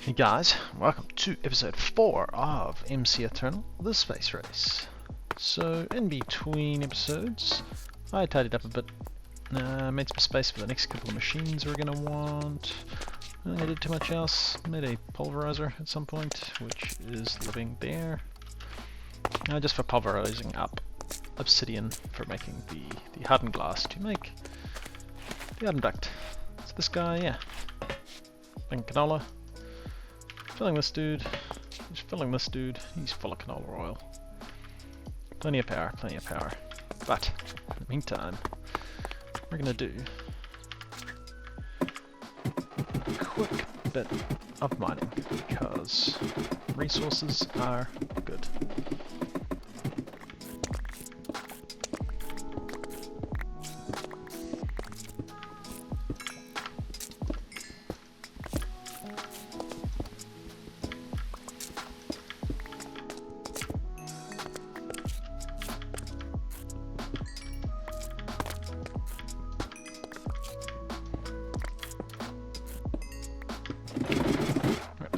Hey guys, welcome to episode 4 of MCEternal, the space race. So, in between episodes, I tidied up a bit, made some space for the next couple of machines we're going to want. I think I did too much else. Made a pulverizer at some point, which is living there. Just for pulverizing up obsidian for making the hardened glass to make the hardened duct. So this guy, yeah, making canola. Filling this dude, he's filling this dude, he's full of canola oil. Plenty of power, plenty of power. But, in the meantime, we're gonna do a quick bit of mining, because resources are good.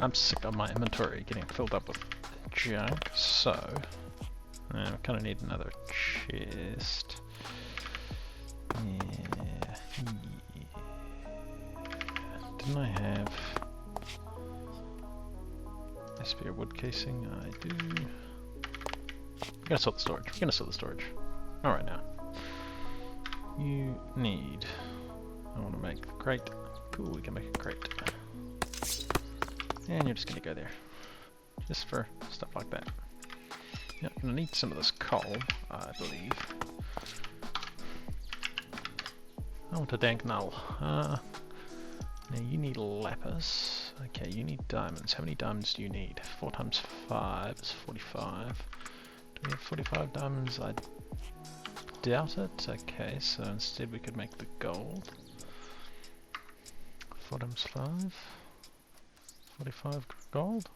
I'm sick of my inventory getting filled up with junk, so I kind of need another chest. Yeah. Didn't I have a spare wood casing? I do. We're gonna sort the storage. We're gonna sort the storage. Alright now. You need. I want to make a crate. Cool, we can make a crate. And you're just going to go there, just for stuff like that. Yep, I'm going to need some of this coal, I believe. I want a dank null. Now you need lapis. Okay, you need diamonds. How many diamonds do you need? 4 times 5 is 45. Do we have 45 diamonds? I doubt it. Okay, so instead we could make the gold. 4 times 5. 45 gold?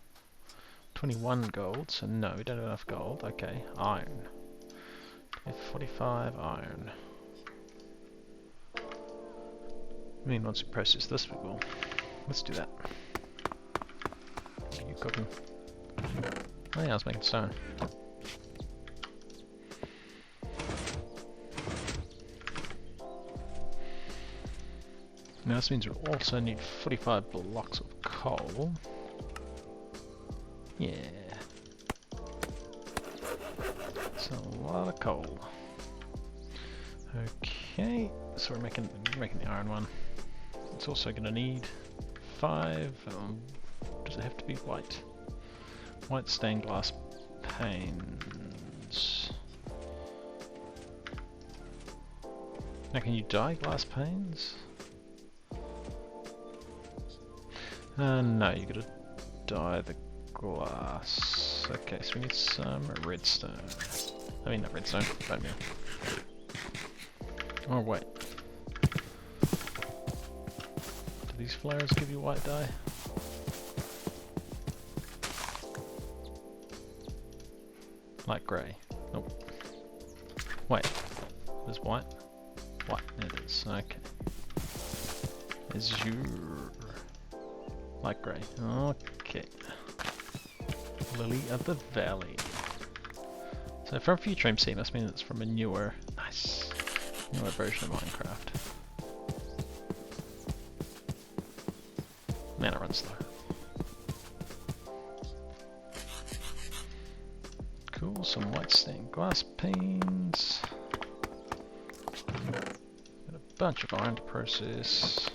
21 gold, so no, we don't have enough gold. Okay, iron. 45 iron. I mean, once we process this, we will. Let's do that. What are you cooking? Oh yeah, I was making stone. Now this means we'll also need 45 blocks of coal. Yeah. That's a lot of coal. Okay, so we're making the iron one. It's also going to need 5. Does it have to be white? White stained glass panes. Now, can you dye glass panes? No, you gotta dye the glass. Okay, so we need some redstone. I mean, not redstone, bone meal. Oh, wait. Do these flares give you white dye? Light grey. Nope. Wait. Is white? White. It is. Okay. Azure. Light grey. Okay. Lily of the Valley. So from future MC must mean it's from a newer, newer version of Minecraft. Man, it runs slow. Cool, some white stained glass panes. Got a bunch of iron to process.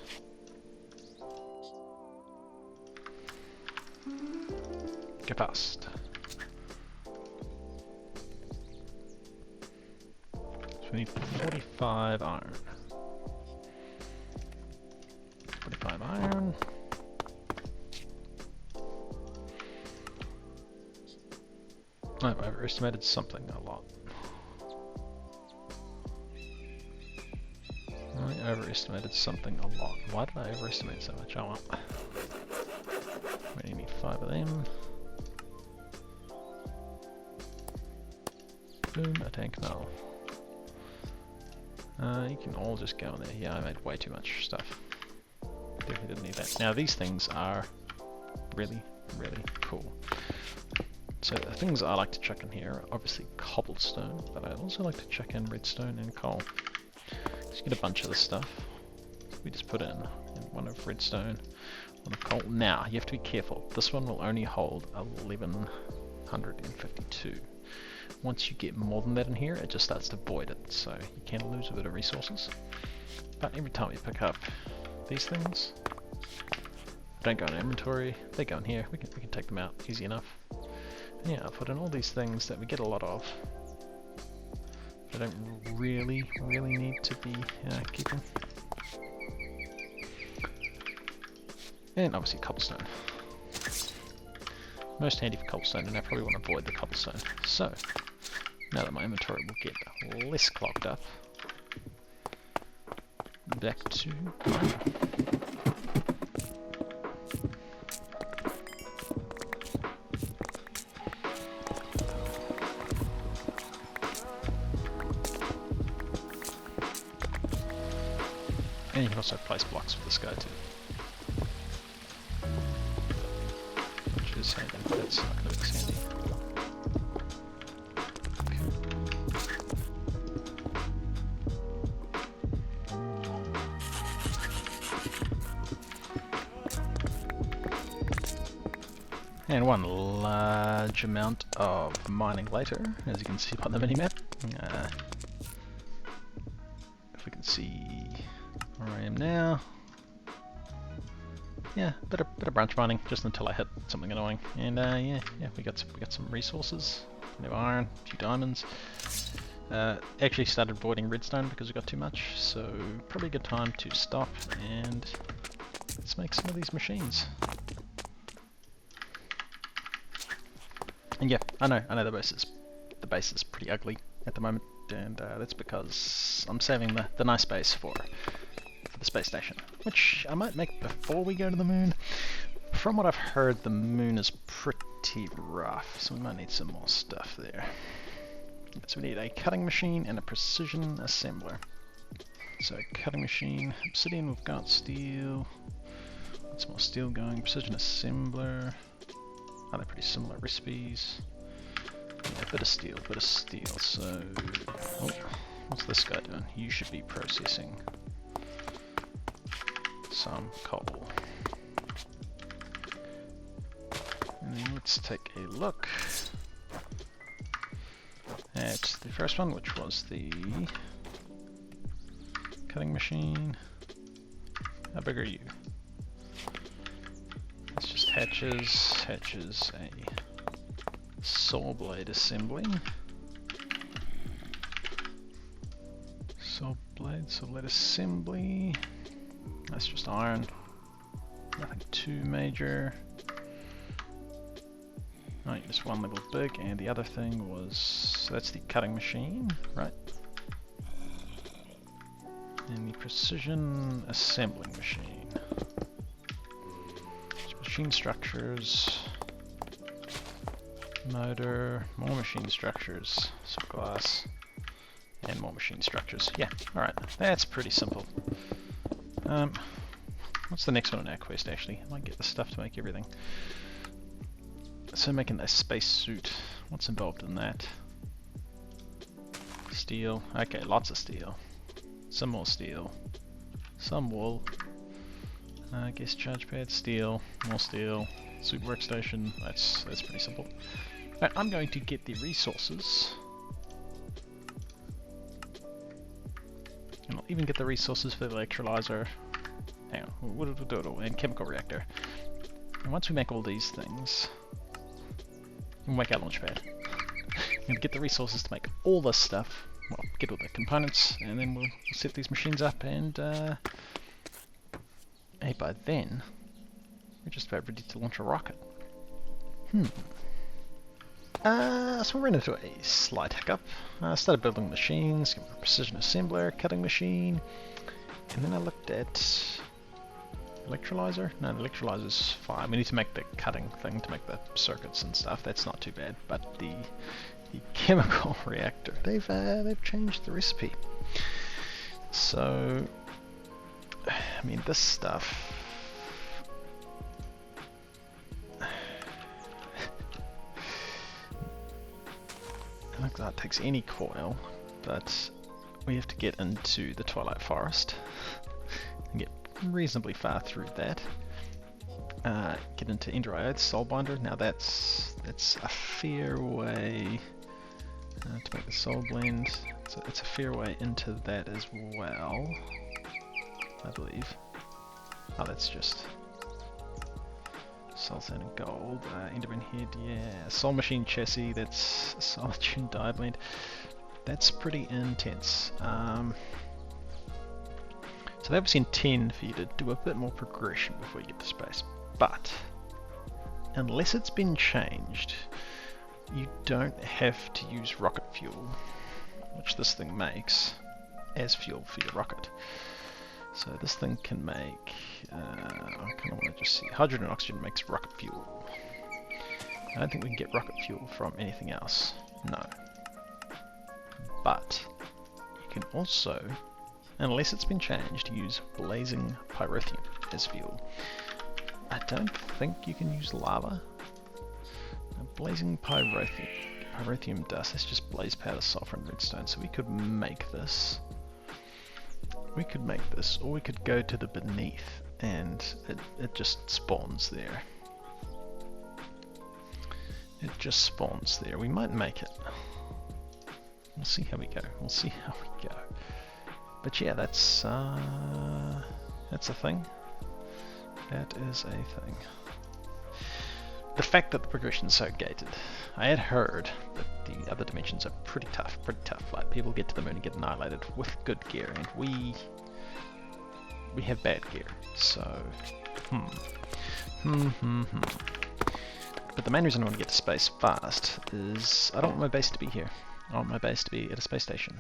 Get fast. So we need 45 iron. 45 iron. I've overestimated something a lot. I overestimated something a lot. Why did I overestimate so much? Oh well. We need 5 of them. Boom, a tank null. You can all just go in there. Yeah, I made way too much stuff. Definitely didn't need that. Now these things are really, really cool. So the things I like to chuck in here are obviously cobblestone, but I also like to chuck in redstone and coal. Just get a bunch of this stuff. We just put in one of redstone, one of coal. Now, you have to be careful. This one will only hold 1152. Once you get more than that in here, it just starts to void it, so you can lose a bit of resources. But every time you pick up these things, don't go in inventory, they go in here, we can take them out easy enough. And yeah, I'll put in all these things that we get a lot of. They don't really need to be keeping. And obviously cobblestone. Most handy for cobblestone, and I probably want to avoid the cobblestone. So, now that my inventory will get less clogged up, back to mining. And you can also place blocks with this guy too. Which is handy, that's not going to be handy. And one large amount of mining later, as you can see by the minimap. If we can see where I am now. Yeah, bit of branch mining just until I hit something annoying. And yeah, we got some resources. No iron, a few diamonds. Actually started voiding redstone because we got too much, so probably a good time to stop and let's make some of these machines. And yeah, I know the base is pretty ugly at the moment, and that's because I'm saving the nice base for the space station, which I might make before we go to the moon. From what I've heard, the moon is pretty rough, so we might need some more stuff there. So we need a cutting machine and a precision assembler. So cutting machine, obsidian, we've got steel. Get some more steel going. Precision assembler. Oh, they're pretty similar recipes. Yeah, bit of steel. So, oh, what's this guy doing? You should be processing some coal. And then let's take a look at the first one, which was the cutting machine. How big are you? It's just hatches a saw blade assembly. Saw blade assembly. That's just iron. Nothing too major. Right, just one level big, and the other thing was, so that's the cutting machine, right? And the precision assembling machine. So machine structures, motor, more machine structures, some glass, and more machine structures. Yeah, alright, that's pretty simple. What's the next one on our quest actually? I might get the stuff to make everything. So making a space suit, what's involved in that? Steel, okay, lots of steel. Some more steel. Some wool. I guess charge pad, steel, more steel. Suit workstation, that's pretty simple. Right, I'm going to get the resources. And I'll even get the resources for the electrolyzer. Hang on, we'll do it all, and chemical reactor. And once we make all these things, we'll make our launch pad. And get the resources to make all this stuff. Well, get all the components, and then we'll set these machines up, and hey, by then, we're just about ready to launch a rocket. So we ran into a slight hiccup. I started building machines, a precision assembler, cutting machine, and then I looked at electrolyzer. No, the electrolyzer's fine. We need to make the cutting thing to make the circuits and stuff. That's not too bad. But the chemical reactor, they've changed the recipe. So, I mean, this stuff. like that takes any coil, but we have to get into the Twilight Forest and get reasonably far through that. Get into Enderiode Soulbinder. Now that's a fair way to make the soul blend. So it's a fair way into that as well, I believe. Oh, that's just Soul Sand and Gold. Enderman Head, yeah. Soul Machine Chassis, that's Solitude Dye Blend. That's pretty intense. So that was intended for you to do a bit more progression before you get to space. But unless it's been changed, you don't have to use rocket fuel, which this thing makes, as fuel for your rocket. So this thing can make, I kind of want to just see, hydrogen and oxygen makes rocket fuel. I don't think we can get rocket fuel from anything else, no. But you can also, unless it's been changed, use blazing pyrotheum as fuel. I don't think you can use lava. Blazing pyrotheum dust, that's just blaze powder, sulfur and redstone, so we could make this. We could make this, or we could go to the beneath and it just spawns there. It just spawns there. We might make it. We'll see how we go. We'll see how we go. But yeah, that's a thing. That is a thing. The fact that the progression is so gated. I had heard that the other dimensions are pretty tough. Like people get to the moon and get annihilated with good gear, and we have bad gear. So, But the main reason I want to get to space fast is I don't want my base to be here. I want my base to be at a space station.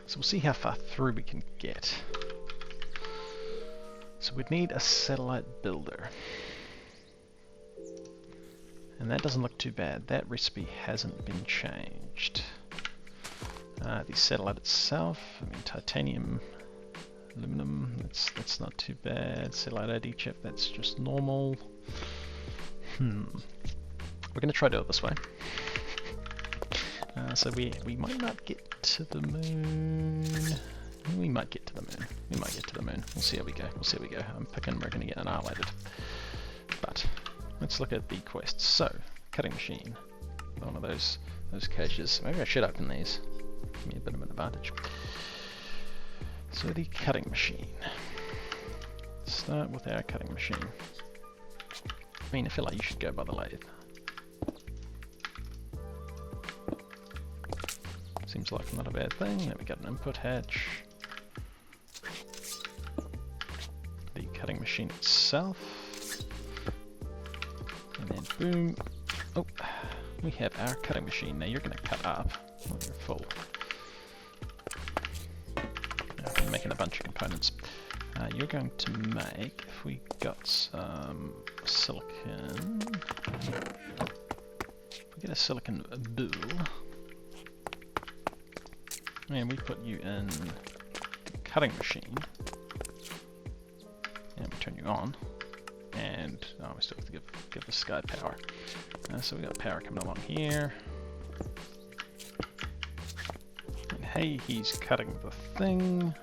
So we'll see how far through we can get. So we'd need a satellite builder. And that doesn't look too bad. That recipe hasn't been changed. The satellite itself, I mean titanium, aluminum, that's not too bad. Satellite ID chip, that's just normal. We're going to try to do it this way. So we might not get to the moon. We might get to the moon. We might get to the moon. We'll see how we go. We'll see how we go. I'm picking we're going to get annihilated. But let's look at the quests. So, cutting machine. One of those caches. Maybe I should open these. Give me a bit of an advantage. So the cutting machine. Start with our cutting machine. I mean, I feel like you should go by the lathe. Seems like not a bad thing. Then we got an input hatch. The cutting machine itself. And then boom. Oh, we have our cutting machine. Now you're going to cut up when you're full. Now I'm making a bunch of components. You're going to make, if we got some silicon, if we get a silicon bool, and we put you in the cutting machine, and we turn you on, and we still have to give this guy power. So we got power coming along here. And hey, he's cutting the thing.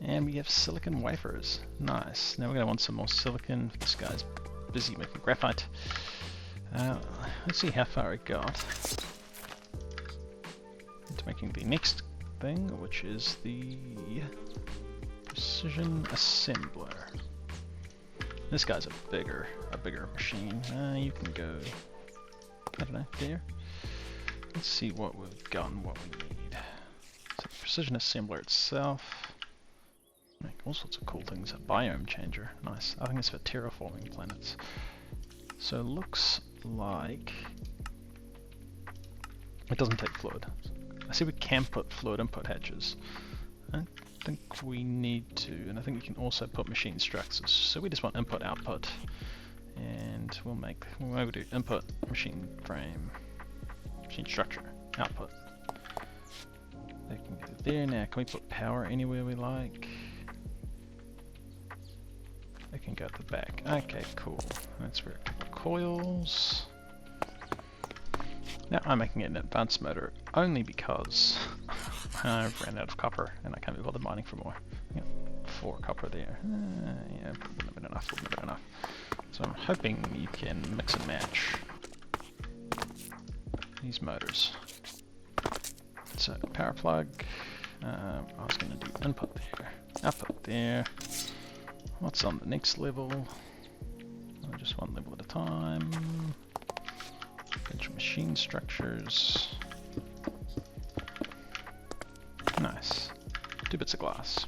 And we have silicon wafers. Nice. Now we're going to want some more silicon. This guy's busy making graphite. Let's see how far it got. Into making the next thing, which is the precision assembler. This guy's a bigger machine. You can go, I don't know, there. Let's see what we've got and what we need. So the precision assembler itself. Make all sorts of cool things. A biome changer. Nice. I think it's for terraforming planets. So it looks like it doesn't take fluid. I see we can put fluid input hatches. I don't think we need to, and I think we can also put machine structures. So we just want input output, and we'll maybe do input machine frame, machine structure output. They can go there. Now can we put power anywhere we like? They can go at the back. Okay, cool. That's for a couple of coils. Now I'm making it an advanced motor only because I've ran out of copper and I can't be bothered mining for more. Yep, 4 copper there. Yeah, wouldn't have been enough, wouldn't have been enough. So I'm hoping you can mix and match these motors. So power plug, I was going to do input there, output there. What's on the next level? Oh, just one level at a time. Bunch of machine structures. Nice. 2 bits of glass.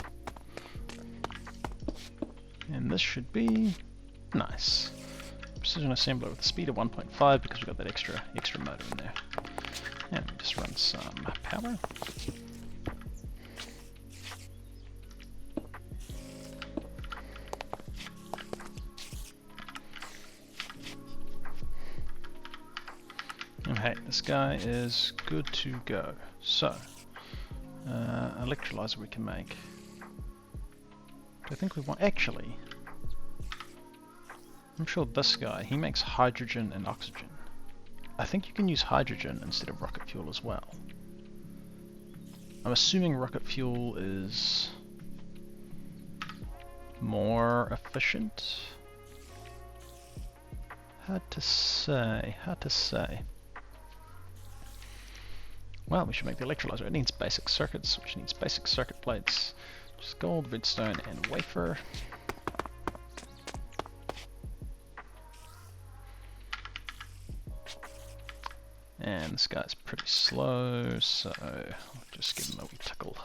And this should be nice. Precision assembler with a speed of 1.5 because we've got that extra motor in there. And we just run some power. And hey, this guy is good to go. So, electrolyzer we can make. Do I think we want, actually, I'm sure this guy, he makes hydrogen and oxygen. I think you can use hydrogen instead of rocket fuel as well. I'm assuming rocket fuel is more efficient. Hard to say, hard to say. Well, we should make the electrolyzer. It needs basic circuits, which needs basic circuit plates. Just gold, redstone, and wafer. And this guy's pretty slow, so I'll just give him a wee tickle.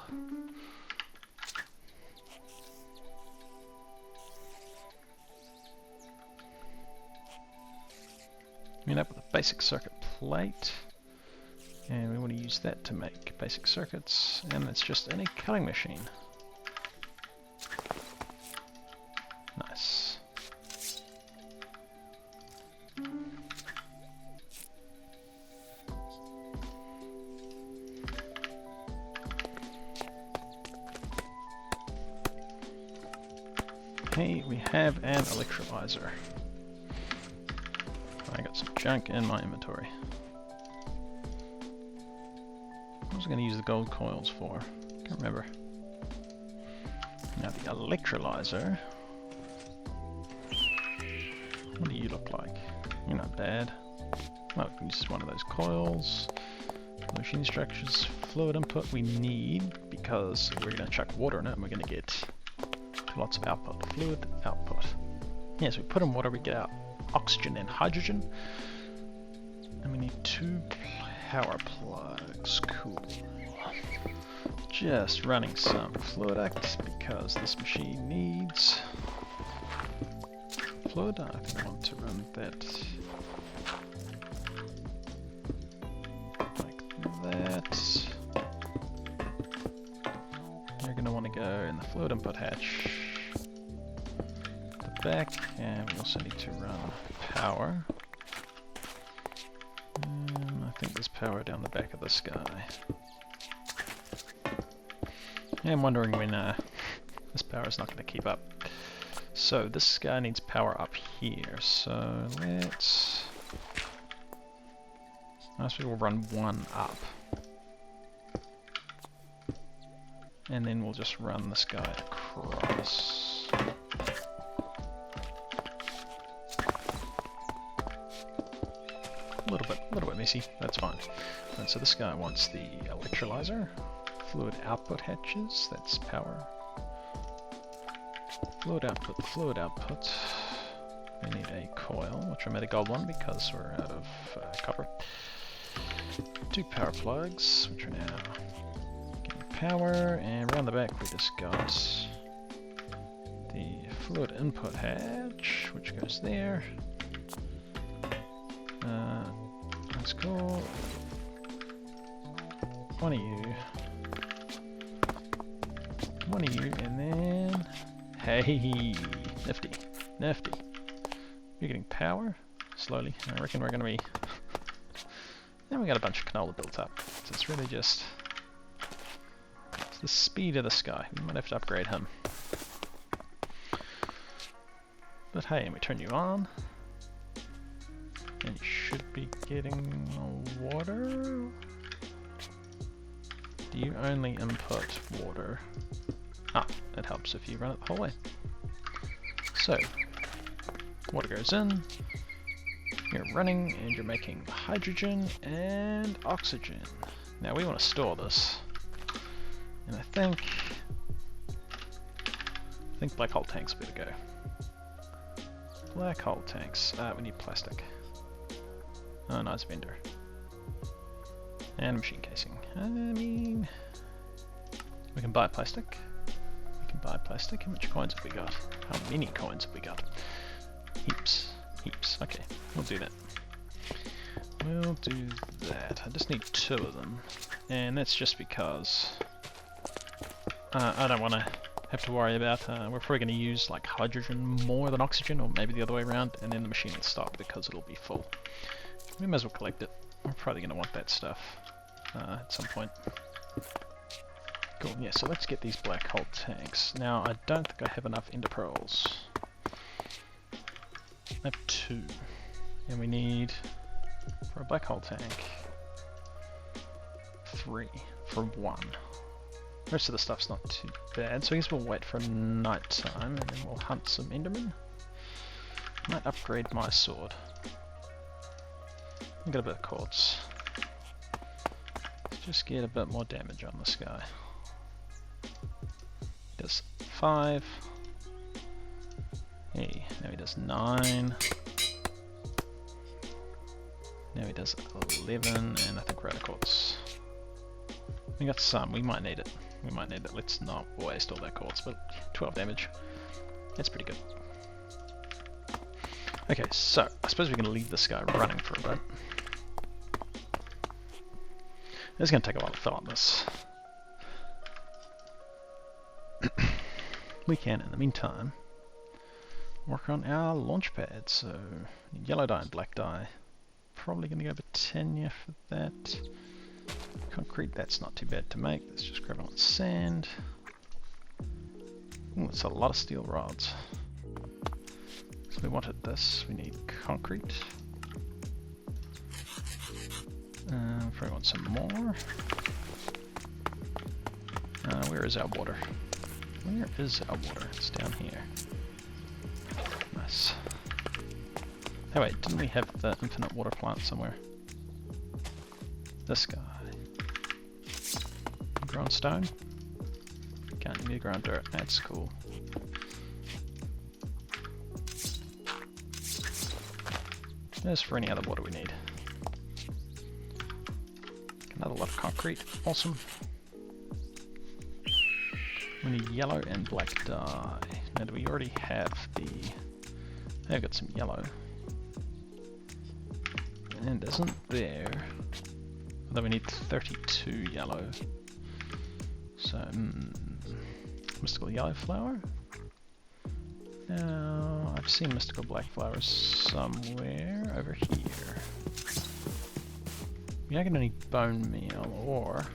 Meet up with a basic circuit plate. And we want to use that to make basic circuits, and it's just in a cutting machine. Nice. Okay, we have an electrolyzer. I got some junk in my inventory. What was I going to use the gold coils for? Can't remember. Now the electrolyzer. What do you look like? You're not bad. Well, we can use one of those coils. Machine structures, fluid input we need because we're going to chuck water in it and we're going to get lots of output. Fluid output. Yes, we put in water, we get out oxygen and hydrogen. And we need 2 power plugs. Cool. Just running some fluid act because this machine needs fluid. I think I want to run that like that. You're going to want to go in the fluid input hatch at the back, and we also need to run power. I think there's power down the back of this guy. Yeah, I'm wondering when this power is not going to keep up. So this guy needs power up here. So let's... I suppose we'll run 1 up. And then we'll just run this guy across. A little bit messy, that's fine. And so this guy wants the electrolyzer, fluid output hatches, that's power. Fluid output. We need a coil, which I made a gold one because we're out of copper. 2 power plugs, which are now getting power, and around the back we just got the fluid input hatch, which goes there. That's cool. One of you, and then... Hey! Nifty. You're getting power? Slowly. I reckon we're going to be... Then we got a bunch of canola built up. So it's really just... It's the speed of this guy. We might have to upgrade him. But hey, and we turn you on. And you should be getting water. Do you only input water? Ah, it helps if you run it the whole way. So, water goes in, you're running, and you're making hydrogen and oxygen. Now we want to store this. And I think black hole tanks will be the go. Black hole tanks. We need plastic. Oh, nice vendor. And machine casing. I mean, we can buy plastic. We can buy plastic. How much coins have we got? How many coins have we got? Heaps. Heaps. Okay, we'll do that. We'll do that. I just need 2 of them. And that's just because I don't want to have to worry about, we're probably going to use like hydrogen more than oxygen, or maybe the other way around, and then the machine will stop because it'll be full. We may as well collect it. We're probably going to want that stuff at some point. Cool, yeah, so let's get these black hole tanks. Now, I don't think I have enough ender pearls. I have 2. And we need, for a black hole tank, 3 for 1. The rest of the stuff's not too bad, so I guess we'll wait for night time and then we'll hunt some endermen. Might upgrade my sword. I've got a bit of quartz. Let's just get a bit more damage on this guy. He does 5. Hey, now he does 9. Now he does 11, and I think we're out of quartz. We got some, we might need it. We might need it. Let's not waste all that quartz, but 12 damage. That's pretty good. Okay, so I suppose we can leave this guy running for a bit. It's going to take a while to fill up this. We can, in the meantime, work on our launch pad. So, yellow dye and black dye. Probably going to go Britannia for that. Concrete, that's not too bad to make. Let's just grab on sand. Ooh, it's a lot of steel rods. So we wanted this. We need concrete. Probably want some more. Where is our water? Where is our water? It's down here. Nice. Hey wait, didn't we have the infinite water plant somewhere? This guy. Ground stone? Can't need ground dirt. That's cool. There's for any other water we need. Another lot of concrete. Awesome. We need yellow and black dye. Now do we already have the... I've got some yellow. And isn't there... Although we need 32 yellow. So, mystical yellow flower? Now, I've seen mystical black flowers somewhere over here. We are going to need bone meal, or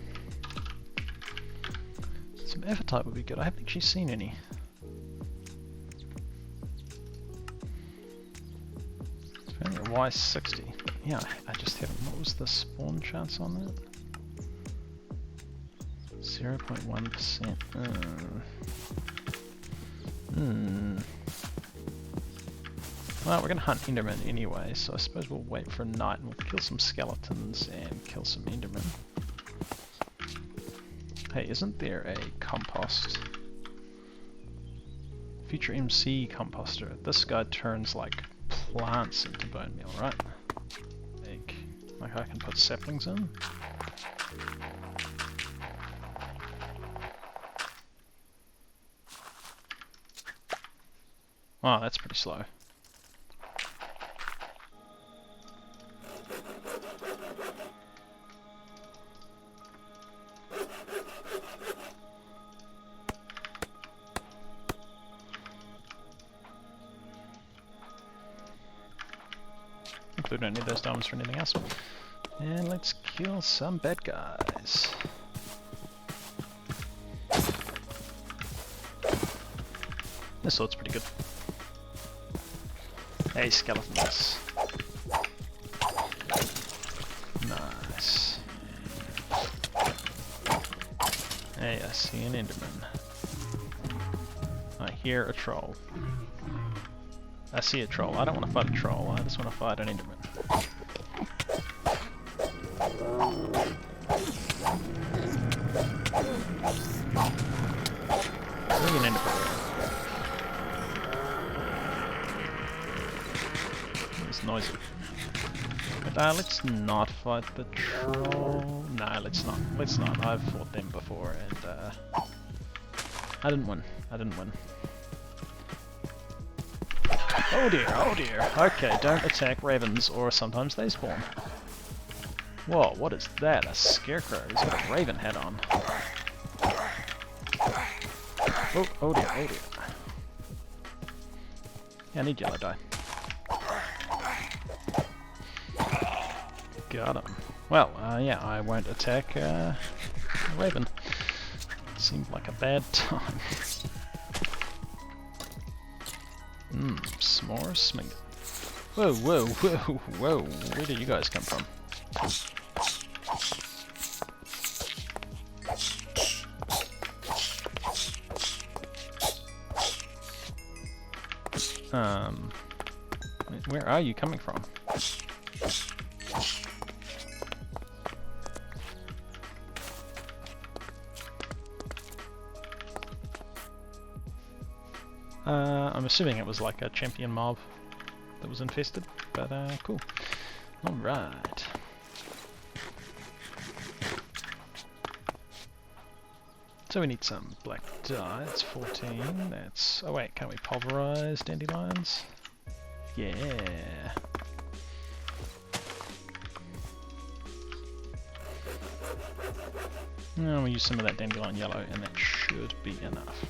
some evertite would be good. I haven't actually seen any. It's only a Y60. Yeah, I just haven't. What was the spawn chance on that? 0.1%. Well, we're going to hunt endermen anyway, so I suppose we'll wait for night and we'll kill some skeletons and kill some endermen. Hey, isn't there a compost? Future MC composter. This guy turns like plants into bone meal, right? Like I can put saplings in. Oh, that's pretty slow. We don't need those diamonds for anything else. And let's kill some bad guys. This sword's pretty good. Hey, skeletons. Hey, I see an Enderman. I hear a troll. I see a troll. I don't want to fight a troll, I just want to fight an Enderman. Bring an Enderman. It's noisy. But let's not fight the troll. No, let's not. Let's not. I've fought them before and I didn't win. I didn't win. Oh dear, oh dear. Okay, don't attack ravens or sometimes they spawn. Whoa, what is that? A scarecrow. He's got a raven hat on. Oh, oh dear, oh dear. Yeah, I need yellow dye. Got him. Well, yeah, I won't attack a raven. Seemed like a bad time. S'more sminging. Whoa, whoa, whoa, whoa. Where did you guys come from? Where are you coming from? I'm assuming it was like a champion mob that was infested, but cool. Alright. So we need some black dye, that's 14, that's... oh wait, can't we pulverize dandelions? Yeah. Now we'll use some of that dandelion yellow and that should be enough.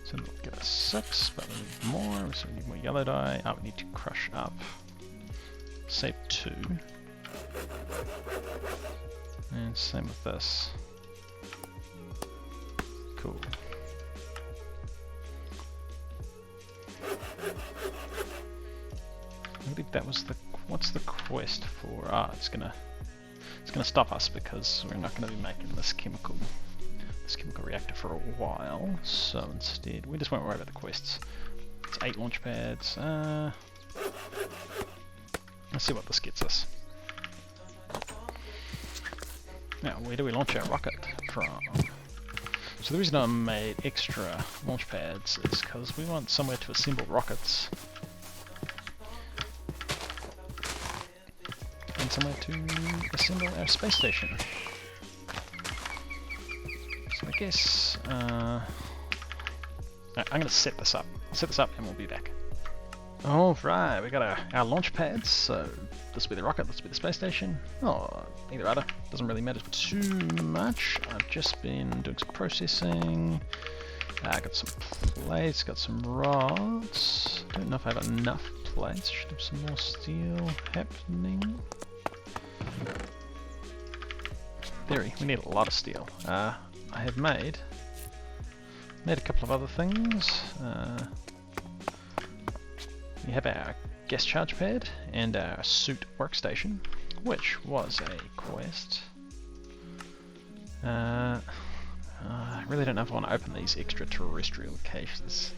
So we'll get a 6, but we need more, so we need more yellow dye. Oh, we need to crush up. Save 2. And same with this. Cool. I think that was the... what's the quest for? Ah, it's gonna stop us because we're not gonna be making this chemical reactor for a while. So instead, we just won't worry about the quests. It's 8 launch pads. Let's see what this gets us. Now, where do we launch our rocket from? So the reason I made extra launch pads is because we want somewhere to assemble rockets. And somewhere to assemble our space station. So I guess... I'm going to set this up. Set this up and we'll be back. Alright, we got our launch pads, so this will be the rocket, this will be the space station. Oh, either other, doesn't really matter too much. I've just been doing some processing. Got some plates, got some rods. Don't know if I have enough plates, should have some more steel happening. Theory, we need a lot of steel. I have made a couple of other things. We have our gas charge pad and our suit workstation, which was a quest. I really don't know if I want to open these extraterrestrial cases.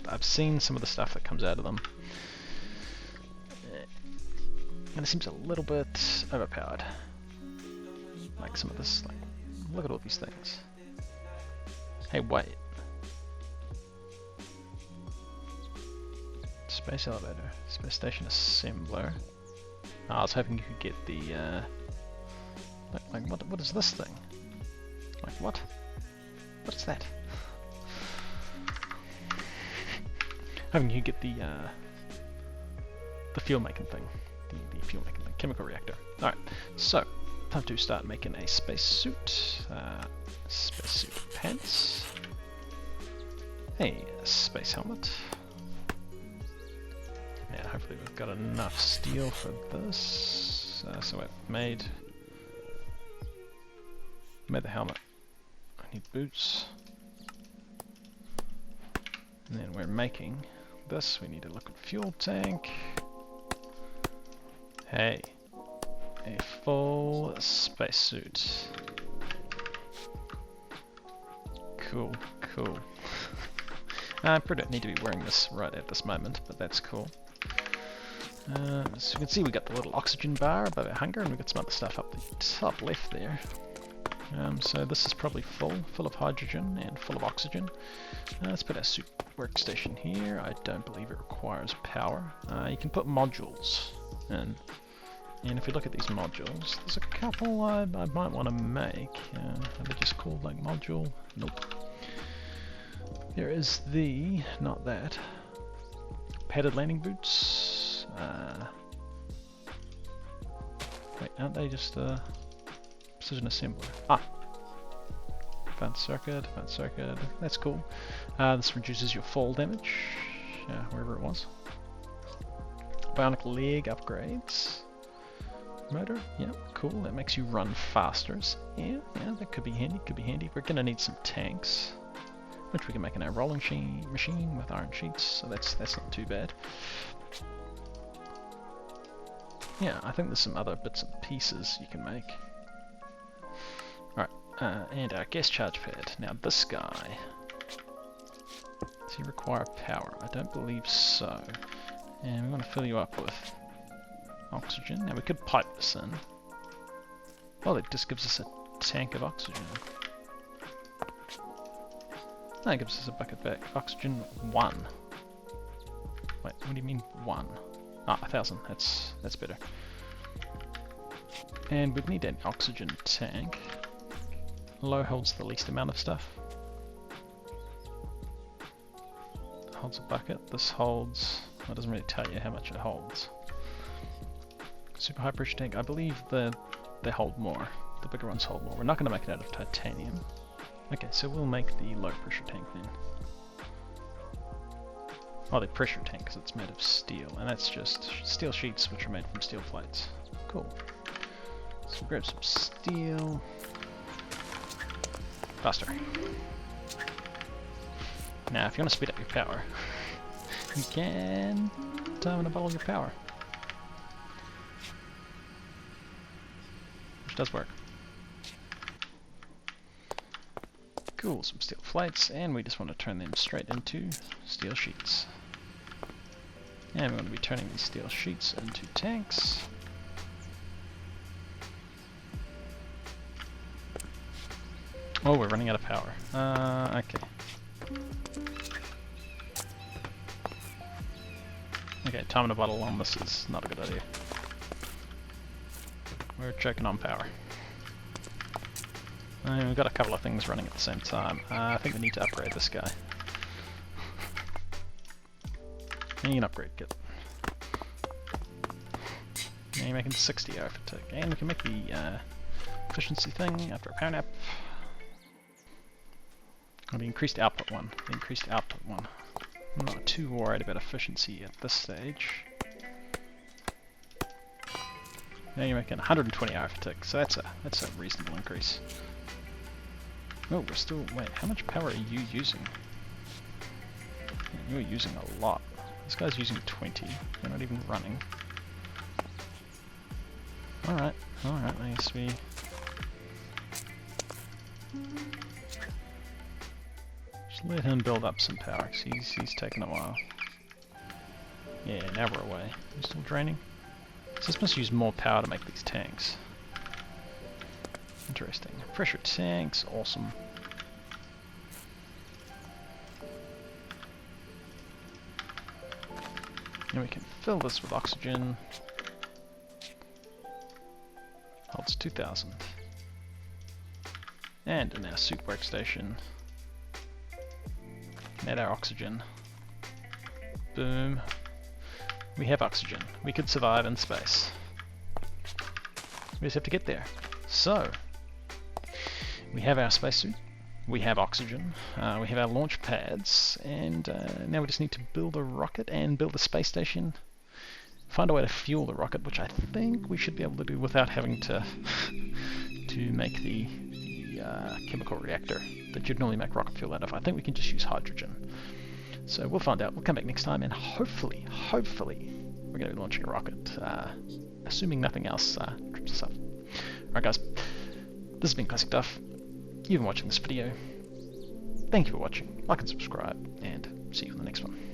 I've seen some of the stuff that comes out of them, and it seems a little bit overpowered. Like some of this, like, look at all these things. Hey, wait. Space elevator, space station assembler. Oh, I was hoping you could get the, like what is this thing? Like what? What is that? Hoping you could get the fuel making thing. The fuel making thing, chemical reactor. Alright, so, time to start making a spacesuit. Spacesuit pants. A space helmet. Yeah, hopefully we've got enough steel for this. So I've made the helmet. I need boots. And then we're making this. We need a liquid fuel tank. Hey, a full spacesuit. Cool, cool. I probably don't need to be wearing this right at this moment, but that's cool. So you can see we got the little oxygen bar above our hunger, and we've got some other stuff up the top left there. So this is probably full of hydrogen and full of oxygen. Let's put our soup workstation here. I don't believe it requires power. You can put modules in. And if you look at these modules, there's a couple I might want to make. Are they just called like module? Nope. There is not that, padded landing boots. Wait, aren't they just precision assembler? Advanced circuit, that's cool. This reduces your fall damage, wherever it was. Bionic leg upgrades. Motor, yeah, cool, that makes you run faster. Yeah, that could be handy, We're gonna need some tanks, which we can make in our rolling machine with iron sheets, so that's not too bad. Yeah, I think there's some other bits and pieces you can make. Alright, and our gas charge pad. Now this guy, does he require power? I don't believe so. And we want to fill you up with oxygen. Now we could pipe this in. Well, it just gives us a tank of oxygen. That gives us a bucket back. Oxygen 1. Wait, what do you mean 1? 1,000. That's better. And we'd need an oxygen tank. Low holds the least amount of stuff. It holds a bucket. This holds... Well, it doesn't really tell you how much it holds. Super high pressure tank. I believe they hold more. The bigger ones hold more. We're not going to make it out of titanium. Okay, so we'll make the low pressure tank then. Oh, the pressure tank, because it's made of steel, and that's just steel sheets which are made from steel plates. Cool. So grab some steel. Faster. Now, if you want to speed up your power, you can time and bottle your power. Which does work. Cool, some steel plates, and we just want to turn them straight into steel sheets. And we want to be turning these steel sheets into tanks. Oh, we're running out of power. Okay. Okay, time in a bottle on this is not a good idea. We're choking on power. And we've got a couple of things running at the same time. I think we need to upgrade this guy. And an upgrade kit. Now you're making 60 hour for tick. And we can make the efficiency thing after a power nap. Or the increased output one. The increased output one. I'm not too worried about efficiency at this stage. Now you're making 120 hour for tick, so that's a reasonable increase. Oh, we're still... Wait, how much power are you using? You're using a lot. This guy's using 20. We're not even running. Alright, I guess we... Just let him build up some power, because he's taking a while. Yeah, now we're away. We're still draining. So this must use more power to make these tanks. Interesting. Pressure tanks, awesome. And we can fill this with oxygen. Holds 2,000. And in our soup workstation, add our oxygen. Boom. We have oxygen. We could survive in space. We just have to get there. So, we have our spacesuit, we have oxygen, we have our launch pads, and now we just need to build a rocket and build a space station. Find a way to fuel the rocket, which I think we should be able to do without having to make the chemical reactor that you'd normally make rocket fuel out of. I think we can just use hydrogen. So we'll find out. We'll come back next time, and hopefully, we're going to be launching a rocket, assuming nothing else trips us up. Alright guys, this has been ClassicDuff. You've been watching this video. Thank you for watching, like and subscribe, and see you in the next one.